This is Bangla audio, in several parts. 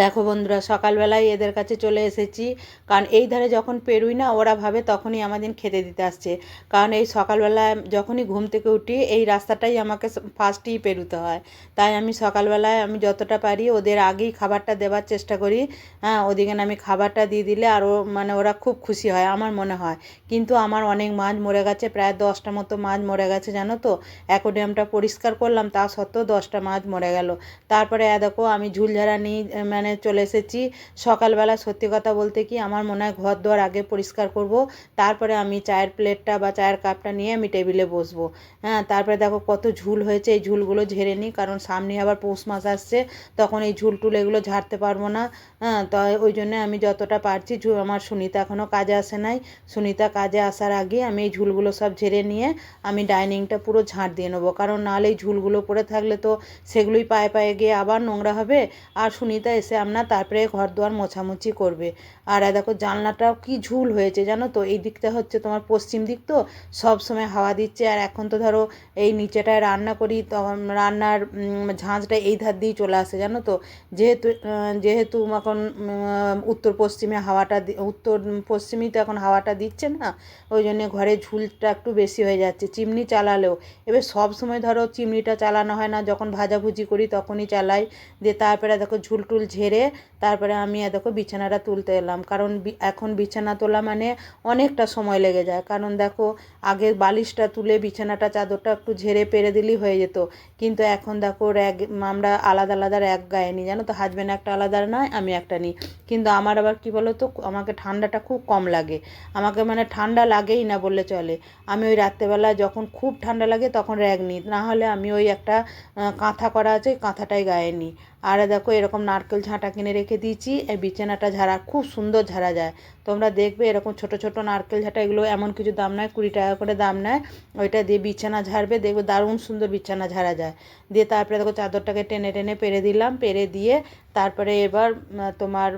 দেখো বন্ধুরা, সকালবেলায় এদের কাছে চলে এসেছি। কারণ এই ধারে যখন পেরুই না, ওরা ভাবে তখনই আমাদের খেতে দিতে আসছে। কারণ এই সকালবেলায় যখনই ঘুম থেকে উঠি, এই রাস্তাটাই আমাকে ফার্স্টেই পেরুতে হয়। তাই আমি সকালবেলায় আমি যতটা পারি ওদের আগেই খাবারটা দেওয়ার চেষ্টা করি। হ্যাঁ, ওদিকে আমি খাবারটা দিয়ে দিলে আরও ওরা খুব খুশি হয় আমার মনে হয়। কিন্তু আমার অনেক মাছ মরে গেছে, প্রায় 10টা মতো মাছ মরে গেছে জানো তো। অ্যাকোরিয়ামটা পরিষ্কার করলাম, তা সত্ত্বেও 10টা মাছ মরে গেল। তারপরে দেখো আমি ঝুলঝাড়া নিয়ে চলে এসেছি। সকালবেলা সত্যি কথা বলতে কি আমার মনে হয় ঘর দুয়ার আগে পরিষ্কার করব, তারপরে আমি চায়ের প্লেটটা বা চায়ের কাপটা নিয়ে আমি টেবিলে বসবো। হ্যাঁ, তারপরে দেখো কত ঝুল হয়েছে, এই ঝুলগুলো ঝেড়ে নিই, কারণ সামনে আবার পৌষ মাস আসছে, তখন এই ঝুল টুল এগুলো ঝাড়তে পারবো না। হ্যাঁ, তো ওই জন্য আমি যতটা পারছি আমার সুনিতা এখনও কাজে আসে নাই, সুনিতা কাজে আসার আগে আমি এই ঝুলগুলো সব ঝেড়ে নিয়ে আমি ডাইনিংটা পুরো ঝাঁট দিয়ে নেবো। কারণ নাহলে এই ঝুলগুলো পড়ে থাকলে তো সেগুলোই পায়ে পায়ে গিয়ে আবার নোংরা হবে। আর সুনিতা এসে আপনার তারপরে ঘর দুয়ার মোছামুছি করবে। আর দেখো জানলাটাও কি ঝুল হয়েছে জানো তো। এই দিকটা হচ্ছে তোমার পশ্চিম দিক, তো সব সময় হাওয়া দিচ্ছে। আর এখন তো ধরো এই নিচেটায় রান্না করি, তখন রান্নার ঝাঁঝটা এই ধার দিয়েই চলে আসে জানো তো। যেহেতু এখন উত্তর পশ্চিমে হাওয়াটা উত্তর পশ্চিমেই তো এখন হাওয়াটা দিচ্ছে না, ওই জন্য ঘরে ঝুলটা একটু বেশি হয়ে যাচ্ছে। চিমনি চালালেও এবার সব সময় ধরো চিমনিটা চালানো হয় না, যখন ভাজাভুজি করি তখনই চালাই। দিয়ে তারপরে দেখো ঝুলটুল ঝেড়ে তারপরে আমি দেখো বিছানাটা তুলতে এলাম। কারণ এখন বিছানা তোলা মানে অনেকটা সময় লেগে যায়। কারণ দেখো আগে বালিশটা তুলে বিছানাটা চাদরটা একটু ঝেড়ে পেরে দিলেই হয়ে যেত। কিন্তু এখন দেখো র্যাগ, আমরা আলাদা আলাদা র্যাগ গায়ে নিই জানো তো। হাজব্যান্ড একটা আলাদা নয়, আমি একটা নিই। কিন্তু আমার আবার কি বলো তো, আমাকে ঠান্ডাটা খুব কম লাগে। আমাকে ঠান্ডা লাগেই না বললে চলে। আমি ওই রাত্রেবেলা যখন খুব ঠান্ডা লাগে তখন র্যাগ নিই, না হলে আমি ওই একটা কাঁথা করা আছে, ওই কাঁথাটাই গায়ে নিই। আর দেখো এরকম নারকেল ঝাঁটা কিনে রেখে দিয়েছি, এই বিছানাটা ঝাড়া খুব সুন্দর ঝাড়া যায়। তোমরা দেখবে এরকম ছোট ছোট নারকেল ঝাঁটা, এগুলো এমন কিছু দাম নেয়, 20 টাকা করে দাম নেয়। ওইটা দিয়ে বিছানা ঝাড়বে, দেখবে দারুণ সুন্দর বিছানা ঝাড়া যায়। দিয়ে তারপরে দেখো চাদরটাকে টেনে টেনে পেরে দিলাম, পেরে দিয়ে তারপরে এবার তোমার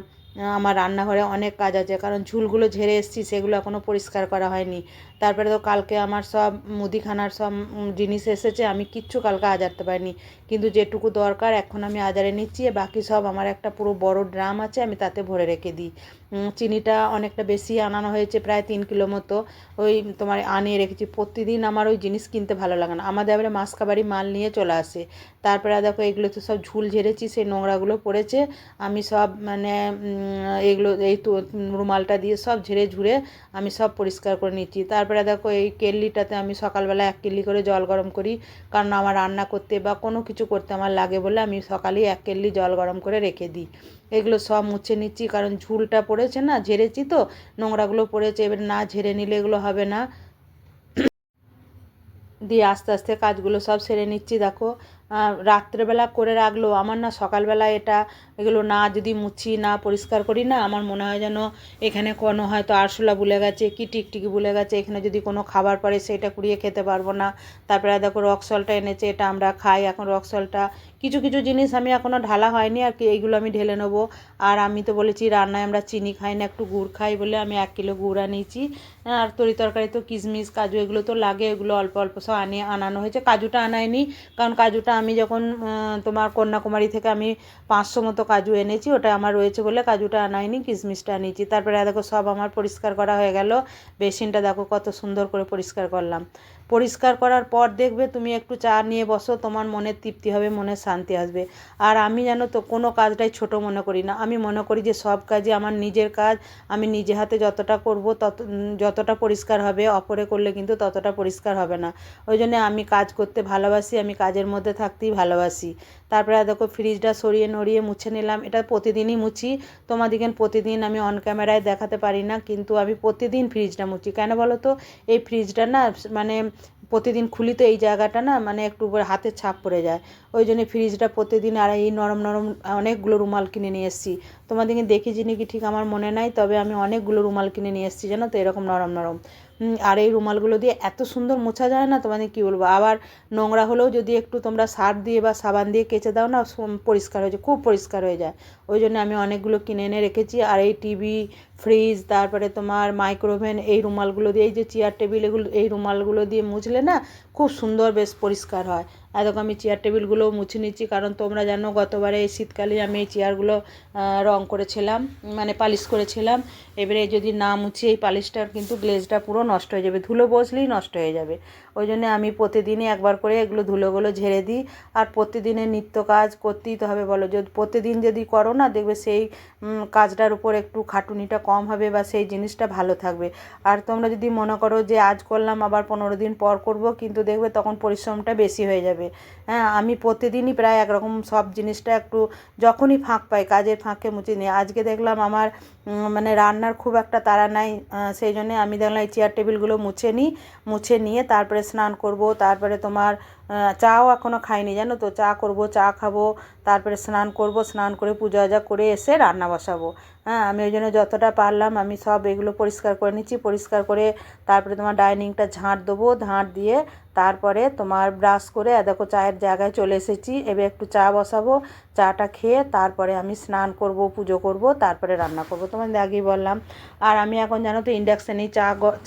আমার রান্নাঘরে অনেক কাজ আছে। কারণ ঝুলগুলো ঝেড়ে এসেছি, সেগুলো এখনও পরিষ্কার করা হয়নি। তারপরে তো কালকে আমার সব মুদিখানার সব জিনিস এসেছে, আমি কিচ্ছু কালকে আজারতে পারিনি। কিন্তু যেটুকু দরকার এখন আমি আজারে নিচ্ছি। বাকি সব আমার একটা পুরো বড় ড্রাম আছে, আমি তাতে ভরে রেখে দিই। চিনিটা অনেকটা বেশি আনানো হয়েছে, প্রায় 3 কিলো মতো। ওই তোমার আনিয়ে রেখেছি। প্রতিদিন আমার ওই জিনিস কিনতে ভালো লাগে না, আমাদের এবারে মাসকাবারি মাল নিয়ে চলে আসে। তারপরে দেখো এগুলো তো সব ঝুল ঝেড়েছি, সেই নোংরাগুলো পড়েছে। আমি সব এগুলো এই তো রুমালটা দিয়ে সব ঝেড়ে ঝুড়ে আমি সব পরিষ্কার করে নিচ্ছি। তারপরে দেখো এই কেটলিটাতে আমি সকালবেলা 1 কেটলি করে জল গরম করি। কারণ আমার রান্না করতে বা কোনো কিছু করতে আমার লাগে বলে আমি সকালেই 1 কেটলি জল গরম করে রেখে দিই। এগুলো সব মুছে নিচ্ছি, কারণ ঝুলটা পড়েছে না, ঝেড়েছি তো নোংরাগুলো পড়েছে, এবার না ঝেড়ে নিলে এগুলো হবে না। দিয়ে আস্তে আস্তে কাজগুলো সব সেরে নিচ্ছি। দেখো রাত্রেবেলা করে রাখলেও আমার না সকালবেলা এগুলো না যদি মুছি না পরিষ্কার করি না, আমার মনে হয় যেন এখানে কোনো হয়তো আরশোলা বুলে গেছে কি টিকটিকি বুলে গেছে। এখানে যদি কোনো খাবার পড়ে সেটা কুড়িয়ে খেতে পারবো না। তারপরে দেখো রক সল্টটা এনেছে, এটা আমরা খাই এখন রক সল্টটা। কিছু কিছু জিনিস আমি এখনও ঢালা হয়নি, আর কি এইগুলো আমি ঢেলে নেবো। আর আমি তো বলেছি রান্নায় আমরা চিনি খাই না, একটু গুড় খাই বলে আমি 1 কিলো গুড় আনিয়েছি। আর তরি তরকারি তো কিশমিশ কাজু এগুলো তো লাগে, এগুলো অল্প অল্প সব আনানো হয়েছে। কাজুটা আনায়নি, কারণ কাজুটা আমি যখন তোমার কন্যাকুমারী থেকে আমি 500 মতো কাজু এনেছি, ওটা আমার রয়েছে বলে কাজুটা আনায়নি, কিশমিশটা আনিয়েছি। তারপরে দেখো সব আমার পরিষ্কার করা হয়ে গেল। বেসিনটা দেখো কত সুন্দর করে পরিষ্কার করলাম। পরিষ্কার করার পর দেখবে তুমি একটু চা নিয়ে বসো, তোমার মনের তৃপ্তি হবে, মনের শান্তি আসবে। আর আমি জানো তো কোনো কাজটাই ছোট মনে করি না। আমি মনে করি যে সব কাজই আমার নিজের কাজ, আমি নিজে হাতে যতটা করব যতটা পরিষ্কার হবে, অপরে করলে কিন্তু ততটা পরিষ্কার হবে না। ওই জন্য আমি কাজ করতে ভালোবাসি, আমি কাজের মধ্যে থাকতেই ভালোবাসি। তারপরে দেখো ফ্রিজটা সরিয়ে নড়িয়ে মুছে নিলাম। এটা প্রতিদিনই মুছি, তোমাদিকে প্রতিদিন আমি অন ক্যামেরায় দেখাতে পারি না, কিন্তু আমি প্রতিদিন ফ্রিজটা মুছি। কেন বলো তো, এই ফ্রিজটা না প্রতিদিন খুলি তো এই জায়গাটা না একটু হাতের ছাপ পড়ে যায়। ওই জন্য ফ্রিজটা প্রতিদিন, আর এই নরম নরম অনেকগুলো রুমাল কিনে নিয়ে এসেছি। তোমাদেরকে দেখেছি নাকি ঠিক আমার মনে নাই, তবে আমি অনেকগুলো রুমাল কিনে নিয়ে এসেছি জানো তো, এরকম নরম নরম। আর এই রুমালগুলো দিয়ে এত সুন্দর মোছা যায় না, তোমাদের কী বলবো। আবার নোংরা হলেও যদি একটু তোমরা সার্ফ দিয়ে বা সাবান দিয়ে কেচে দাও না, পরিষ্কার হয়ে যায়, খুব পরিষ্কার হয়ে যায়। ওই জন্য আমি অনেকগুলো কিনে এনে রেখেছি। আর এই টিভি, ফ্রিজ, তারপরে তোমার মাইক্রোওভেন, এই রুমালগুলো দিয়ে, এই যে চেয়ার টেবিল, এগুলো এই রুমালগুলো দিয়ে মুছলে না খুব সুন্দর বেশ পরিষ্কার হয়। দেখো আমি চেয়ার টেবিলগুলো মুছে নিচ্ছি, কারণ তোমরা জানো গতবারে এই শীতকালে আমি এই চেয়ারগুলো রং করেছিলাম, মানে পালিশ করেছিলাম। এবারে যদি না মুছি এই পালিশটার কিন্তু গ্লেজটা পুরো নষ্ট হয়ে যাবে, ধুলো বসলেই নষ্ট হয়ে যাবে। ওই জন্য আমি প্রতিদিনই একবার করে এগুলো ধুলোগুলো ঝেড়ে দিই। আর প্রতিদিনের নিত্য কাজ করতেই তো হবে বলো, যদি প্রতিদিন যদি করো না, দেখবে সেই কাজটার উপর একটু খাটুনিটা কম হবে বা সেই জিনিসটা ভালো থাকবে। আর তোমরা যদি মনে করো যে আজ করলাম আবার 15 দিন পর করব, কিন্তু দেখবে তখন পরিশ্রমটা বেশি হয়ে যাবে। হ্যাঁ, আমি প্রতিদিনই প্রায় একরকম সব জিনিসটা একটু যখনই ফাঁক পাই কাজের ফাঁকে মুছে নিই। আজকে দেখলাম আমার মানে রান্নার খুব একটা তাড়া নাই, সেই জন্যে আমি দেখলাম এই চেয়ার টেবিলগুলো মুছে নিই। মুছে নিয়ে তারপরে স্নান করব, তারপরে তোমার চাও এখনও খাইনি জানো তো, চা করব, চা খাবো, তারপরে স্নান করব, স্নান করে পূজা আজা করে এসে রান্না বসাবো। হ্যাঁ, আমি ওই জন্য যতটা পারলাম আমি সব এগুলো পরিষ্কার করে নিচ্ছি। পরিষ্কার করে তারপরে তোমার ডাইনিংটা ঝাঁট দেবো, ঝাঁট দিয়ে তারপরে তোমার ব্রাশ করে দেখো চায়ের জায়গায় চলে এসেছি। এবার একটু চা বসাবো, চাটা খেয়ে তারপরে আমি স্নান করব, পুজো করব, তারপরে রান্না করব, তোমাদের আগেই বললাম। আর আমি এখন জানো তো ইন্ডাকশানেই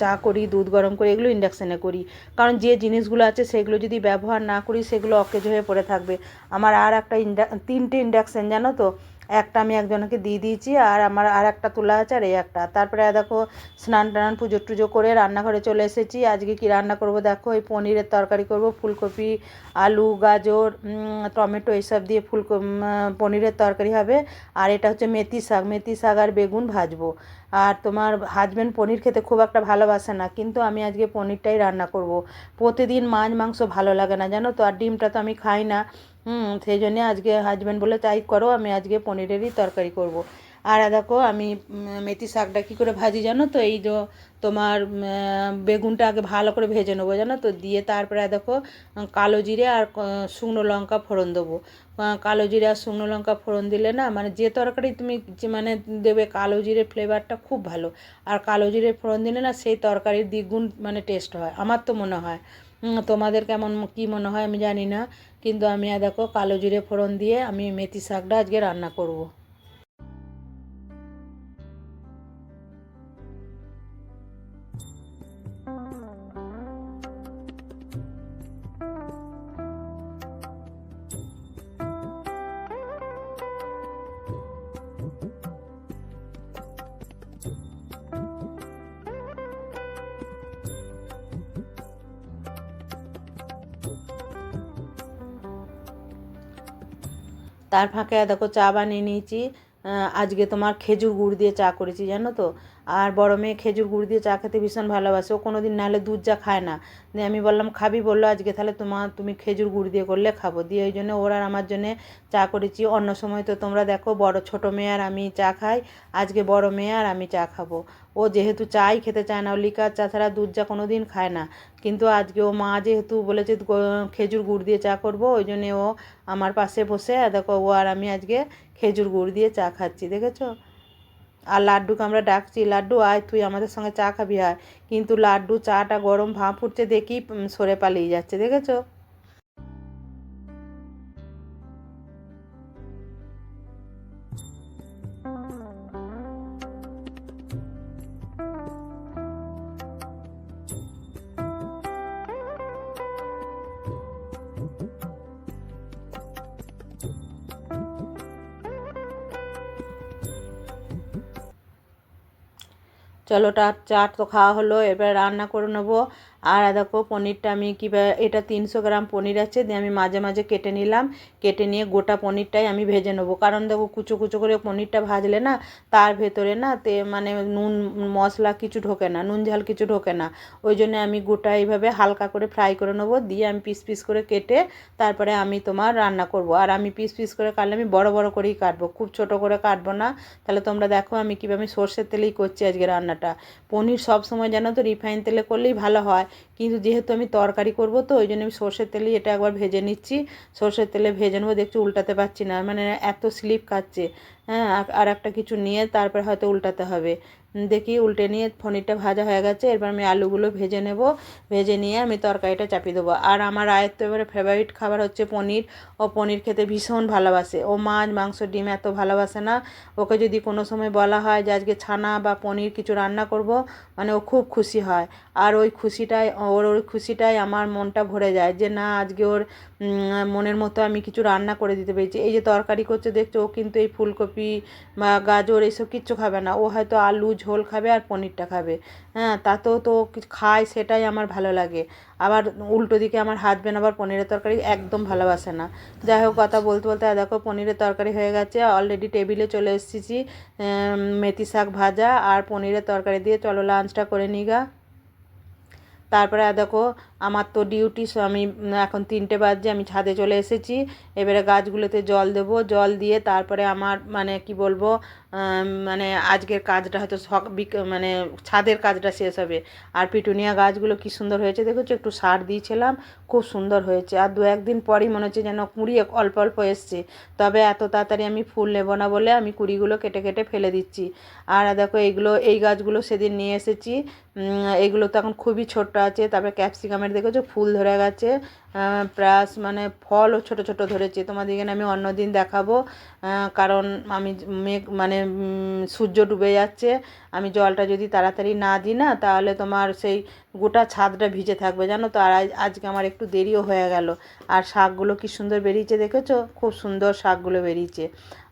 চা করি, দুধ গরম করি, এগুলো ইন্ডাকশানে করি। কারণ যে জিনিসগুলো আছে সেগুলো যদি ব্যবহার না করি সেগুলো অকেজো হয়ে পড়ে থাকবে। আমার আর একটা 3টে ইন্ডাকশান জানো তো, একটা আমি একজনকে দিয়ে দিয়েছি, আর আমার আর একটা তোলা আছে, আর এই একটা। তারপরে দেখো স্নান টান পুজো টুজো করে রান্নাঘরে চলে এসেছি। আজকে কি রান্না করব দেখো, এই পনিরের তরকারি করব, ফুলকপি, আলু, গাজর, টমেটো এইসব দিয়ে পনিরের তরকারি হবে। আর এটা হচ্ছে মেথি শাক, মেথি শাক আর বেগুন ভাজবো। আর তোমার হাজব্যান্ড পনির খেতে খুব একটা ভালোবাসে না, কিন্তু আমি আজকে পনিরটাই রান্না করব। প্রতিদিন মাছ মাংস ভালো লাগে না জানো তো, আর ডিমটা তো আমি খাই না। সেই জন্যে আজকে হাজব্যান্ড বলে তাই করো, আমি আজকে পনিরেরই তরকারি করব। আর দেখো আমি মেথি শাকটা কী করে ভাজি জানো তো, এই যে তোমার বেগুনটা আগে ভালো করে ভেজে নেবো জানো তো, দিয়ে তারপরে দেখো কালো জিরে আর শুকনো লঙ্কা ফোড়ন দেবো। কালো জিরে আর শুকনো লঙ্কা ফোড়ন দিলে না, মানে যে তরকারি তুমি মানে দেবে, কালো জিরে ফ্লেভারটা খুব ভালো। আর কালো জিরে ফোড়ন দিলে না সেই তরকারির দ্বিগুণ মানে টেস্ট হয়, আমার তো মনে হয়। তোমাদের কেমন কী মনে হয় আমি জানি না, কিন্তু আমি দেখো কালো জিরে ফোড়ন দিয়ে আমি মেথি শাকটা আজকে রান্না করব। তার ফাঁকে দেখো চা বানিয়ে নিয়েছি। আজকে তোমার খেজুর গুড় দিয়ে চা করেছি জানো তো। আর বড় মেয়ে খেজুর গুড় দিয়ে চা খেতে ভীষণ ভালোবাসে, ও কোনো দিন নাহলে দুধ চা খায় না। দিয়ে আমি বললাম খাবি, বললো আজকে তাহলে তুমি খেজুর গুড় দিয়ে করলে খাবো। দিয়ে ওই জন্য ওর আর আমার জন্যে চা করেছি। অন্য সময় তো তোমরা দেখো বড় ছোটো মেয়ে আর আমি চা খাই, আজকে বড় মেয়ে আর আমি চা খাবো। ও যেহেতু চাই খেতে চায় না, ও লিকার চা ছাড়া দুধ চা কোনো দিন খায় না। কিন্তু আজকে ও মা যেহেতু বলেছে খেজুর গুড় দিয়ে চা করবো, ওই জন্যে ও আমার পাশে বসে দেখো ও আর আমি আজকে খেজুর গুড় দিয়ে চা খাচ্ছি, দেখেছো। আর লাড্ডুকে আমরা ডাকছি, লাড্ডু আয় তুই আমাদের সঙ্গে চা খাবি আয়, কিন্তু লাড্ডু চাটা গরম ভাঁপ উঠছে দেখি সরে পালিয়ে যাচ্ছে, দেখেছো। চলো চাট তো খাওয়া হলো, এবার রান্না করে নেবো। আর দেখো পনিরটা আমি কীভাবে, এটা 300 গ্রাম পনির আছে, দিয়ে আমি মাঝে মাঝে কেটে নিলাম। কেটে নিয়ে গোটা পনিরটাই আমি ভেজে নেবো, কারণ দেখো কুচো কুচো করে পনিরটা ভাজলে না তার ভেতরে না মানে নুন মশলা কিছু ঢোকে না, নুন ঝাল কিছু ঢোকে না। ওই জন্য আমি গোটা এইভাবে হালকা করে ফ্রাই করে নেবো, দিয়ে আমি পিস পিস করে কেটে তারপরে আমি তোমার রান্না করব। আর আমি পিস পিস করে কাটলে আমি বড় বড় করেই কাটবো, খুব ছোট করে কাটবো না। তাহলে তোমরা দেখো আমি কীভাবে, আমি সর্ষের তেলেই করছি আজকে রান্নাটা। পনির সব সময় জানো তো রিফাইন তেলে করলেই ভালো হয়, কিন্তু যেহেতু আমি তরকারি করব তো ওই জন্য আমি সর্ষের তেলেই এটা একবার ভেজে নিচ্ছি। সর্ষের তেলে ভেজে নেবো, দেখছি উল্টাতে পারছি না, মানে এত স্লিপ খাচ্ছে। হ্যাঁ, আর একটা কিছু নিয়ে তারপরে হয়তো উল্টাতে হবে। দেখি উল্টে নিয়ে পনিরটা ভাজা হয়ে গেছে, এবার আমি আলুগুলো ভেজে নেব। ভেজে নিয়ে আমি তরকারিটা চাপিয়ে দেবো। আর আমার আয়ের তো এবারে ফেভারিট খাবার হচ্ছে পনির। ও পনির খেতে ভীষণ ভালোবাসে, ও মাছ মাংস ডিম এত ভালোবাসে না। ওকে যদি কোনো সময় বলা হয় যে আজকে ছানা বা পনির কিছু রান্না করব, মানে ও খুব খুশি হয়। আর ওই খুশিটাই আমার মনটা ভরে যায় যে না আজকে ওর মনের মতো আমি কিছু রান্না করে দিতে পেরেছি। এই যে তরকারি করছে দেখছো, ও কিন্তু এই ফুলকপি বা গাজর এইসব কিচ্ছু খাবে না, ও হয়তো আলু ঝোল খাবে আর পনিরটা খাবে। হ্যাঁ, তাতেও তো কিছু খায়, সেটাই আমার ভালো লাগে। আবার উল্টো দিকে আমার হাজবেন্ড আবার পনিরের তরকারি একদম ভালোবাসে না। যাই হোক, কথা বলতে বলতে দেখো পনিরের তরকারি হয়ে গেছে, অলরেডি টেবিলে চলে এসেছি। মেথি শাক ভাজা আর পনিরের তরকারি দিয়ে চলো লাঞ্চটা করে নিগা। তারপরে দেখো আমার তো ডিউটি, আমি এখন 3টে বাজছে, আমি ছাদে চলে এসেছি। এবারে গাছগুলোতে জল দেবো, জল দিয়ে তারপরে আমার মানে কি বলবো, মানে আজকের কাজটা হয়তো মানে ছাদের কাজটা শেষ হবে। আর পিটুনিয়া গাছগুলো কি সুন্দর হয়েছে দেখেছো, একটু সার দিয়েছিলাম, খুব সুন্দর হয়েছে। আর 2-1 দিন পরই মনে হচ্ছে যেন কুঁড়ি অল্প অল্প এসছে। তবে এত তাড়াতাড়ি আমি ফুল নেব না বলে আমি কুঁড়িগুলো কেটে কেটে ফেলে দিচ্ছি। আর দেখো এই গাছগুলো সেদিন নিয়ে এসেছি, এগুলো তো এখন খুবই ছোট্ট আছে। তারপরে ক্যাপসিকামের দেখেছো ফুল ধরে গেছে, প্লাস মানে ফলও ছোট ছোট ধরেছে। তোমাদেরকে আমি অন্য দিন দেখাবো, কারণ আমি মানে সূর্য ডুবে যাচ্ছে, আমি জলটা যদি তাড়াতাড়ি না দিই না, তাহলে তোমার সেই গোটা ছাদটা ভিজে থাকবে জানো তো। আর আজকে আমার একটু দেরিও হয়ে গেল। আর শাকগুলো কি সুন্দর বেরিয়েছে দেখেছো, খুব সুন্দর শাকগুলো বেরিয়েছে।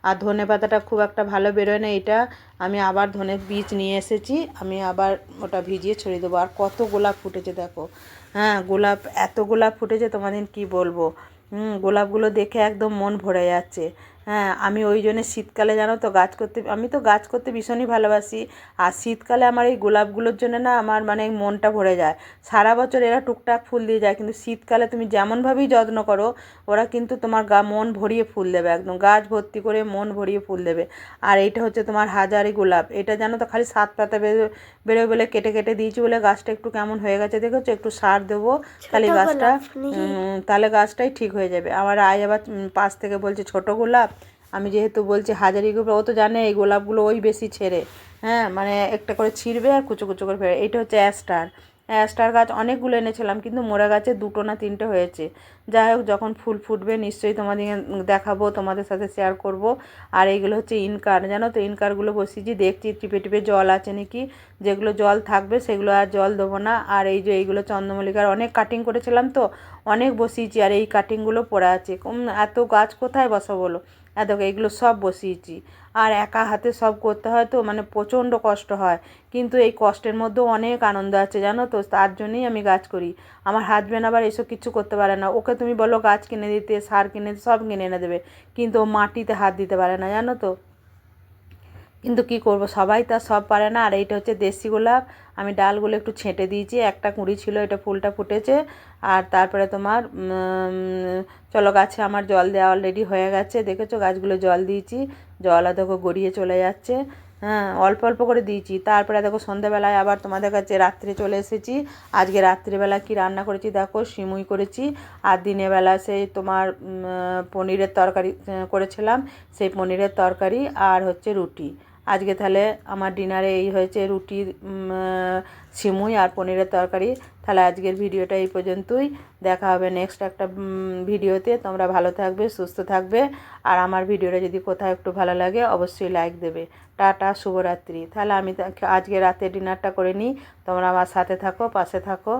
আর ধনে পাতাটা খুব একটা ভালো বেরোয় না, এটা আমি আবার ধনে বীজ নিয়ে এসেছি, আমি আবার ওটা ভিজিয়ে ছড়িয়ে দেবো। আর কত গোলাপ ফুটেছে দেখো, হ্যাঁ গোলাপ, এত গোলাপ ফুটেছে তোমাদের কি বলবো। গোলাপগুলো দেখে একদম মন ভরে যাচ্ছে। হ্যাঁ, আমি ওই জন্য শীতকালে জানো তো আমি তো গাছ করতে ভীষণই ভালোবাসি। আর শীতকালে আমার এই গোলাপগুলোর জন্য না আমার মানে মনটা ভরে যায়। সারা বছর এরা টুকটাক ফুল দিয়ে যায়, কিন্তু শীতকালে তুমি যেমনভাবেই যত্ন করো, ওরা কিন্তু তোমার মন ভরিয়ে ফুল দেবে, একদম গাছ ভর্তি করে মন ভরিয়ে ফুল দেবে। আর এইটা হচ্ছে তোমার হাজারি গোলাপ, এটা জানো তো খালি 7 পাতা বেরোয় বলে কেটে কেটে দিয়েছি বলে গাছটা একটু কেমন হয়ে গেছে দেখেছো। একটু সার দেবো, তাহলে গাছটাই ঠিক হয়ে যাবে। আমার আয় আবার পাশ থেকে বলছে ছোট গোলাপ, আমি যেহেতু বলছি হাজারি গোলাপ, ও তো জানে এই গোলাপগুলো ওই বেশি ছেড়ে, হ্যাঁ মানে একটা করে ছিঁড়বে আর কুচো কুচো করে ফেলে। এইটা হচ্ছে অ্যাস্টার গাছ অনেকগুলো এনেছিলাম, কিন্তু মোরা গাছে 2টো না 3টে হয়েছে। যাই হোক, যখন ফুল ফুটবে নিশ্চয়ই তোমাদের দেখাবো, তোমাদের সাথে শেয়ার করব। আর এইগুলো হচ্ছে ইনকার, জানো তো ইনকারগুলো বসিয়েছি, দেখছি টিপে টিপে জল আছে নাকি, যেগুলো জল থাকবে সেগুলো আর জল দেবো না। আর এই যে এইগুলো চন্দ্রমল্লিকার অনেক কাটিং করেছিলাম তো, অনেক বসিয়েছি, আর এই কাটিংগুলো পড়ে আছে। এত গাছ কোথায় বসা বলো, দেখো এইগুলো সব বসিয়েছি। আর একা হাতে সব করতে হয় তো মানে প্রচণ্ড কষ্ট হয়, কিন্তু এই কষ্টের মধ্যেও অনেক আনন্দ আছে জানো তো, তার জন্যই আমি গাছ করি। আমার হাজব্যান্ড আবার এসব কিছু করতে পারে না, ওকে তুমি বলো গাছ কিনে দিতে, সার কিনে দিতে, সব কিনে এনে দেবে, কিন্তু ও মাটিতে হাত দিতে পারে না জানো তো। কিন্তু কি করব, সবাই তা সব পারে না। আর এইটা হচ্ছে দেশি গোলাপ, আমি ডালগুলো একটু ছেঁটে দিয়েছি, একটা কুঁড়ি ছিল, এটা ফুলটা ফুটেছে। আর তারপরে তোমার চলো, গাছে আমার জল দেওয়া অলরেডি হয়ে গেছে, দেখেছো গাছগুলো জল দিয়েছি, জল দেখো গড়িয়ে চলে যাচ্ছে। হ্যাঁ, অল্প অল্প করে দিয়েছি। তারপরে দেখো সন্ধ্যাবেলায় আবার তোমাদের কাছে রাত্রে চলে এসেছি। আজকে রাত্রিবেলা কি রান্না করেছি দেখো, সিমুই করেছি। আর দিনের বেলা সেই তোমার পনিরের তরকারি করেছিলাম, সেই পনিরের তরকারি আর হচ্ছে রুটি। আজকে তাহলে আমার ডিনারে এই হয়েছে, রুটি, সিমুই আর পনিরের তরকারি। তাহলে আজকের ভিডিওটা এই পর্যন্তই, দেখা হবে নেক্সট একটা ভিডিওতে। তোমরা ভালো থাকবে, সুস্থ থাকবে। আর আমার ভিডিওটা যদি কোথাও একটু ভালো লাগে অবশ্যই লাইক দেবে। টাটা, শুভরাত্রি। তাহলে আমি আজকে রাতে ডিনারটা করে নিই, তোমরা আমার সাথে থাকো, পাশে থাকো।